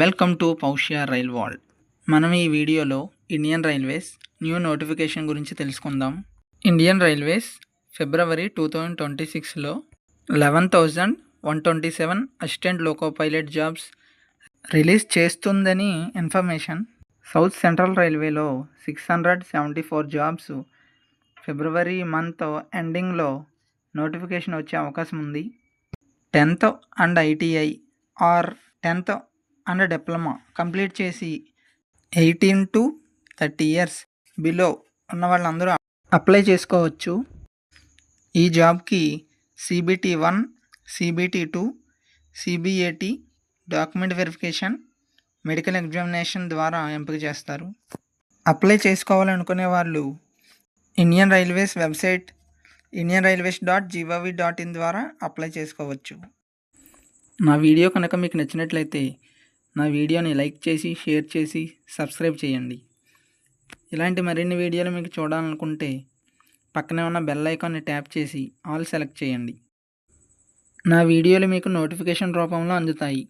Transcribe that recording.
Welcome to Paushya rail world. మనం ఈ వీడియోలో ఇండియన్ రైల్వేస్ న్యూ నోటిఫికేషన్ గురించి తెలుసుకుందాం. ఇండియన్ రైల్వేస్ ఫిబ్రవరి 2026లో 11,127 assistant loco pilot jobs release చేస్తుందని ఇన్ఫర్మేషన్. సౌత్ సెంట్రల్ రైల్వేలో 674 జాబ్స్ ఫిబ్రవరి మంత్ ఎండింగ్లో నోటిఫికేషన్ వచ్చే అవకాశం ఉంది. 10th and ITI or 10th and diploma complete చేసి 18 to 30 years బిలో ఉన్న వాళ్ళందరూ అప్లై చేసుకోవచ్చు. ఈ జాబ్కి CBT 1, CBT 2, CBAT document verification, medical examination ద్వారా ఎంపిక చేస్తారు. అప్లై చేసుకోవాలనుకునే వాళ్ళు ఇండియన్ రైల్వేస్ వెబ్సైట్ indianrailways.gov.in ద్వారా అప్లై చేసుకోవచ్చు. నా వీడియో కనుక మీకు నచ్చినట్లయితే నా వీడియోని లైక్ చేసి, షేర్ చేసి, సబ్స్క్రైబ్ చేయండి. ఇలాంటి మరిన్ని వీడియోలు మీకు చూడాలనుకుంటే పక్కనే ఉన్న బెల్ ఐకాన్ని ట్యాప్ చేసి ఆల్ సెలెక్ట్ చేయండి. నా వీడియోలు మీకు నోటిఫికేషన్ రూపంలో అందుతాయి.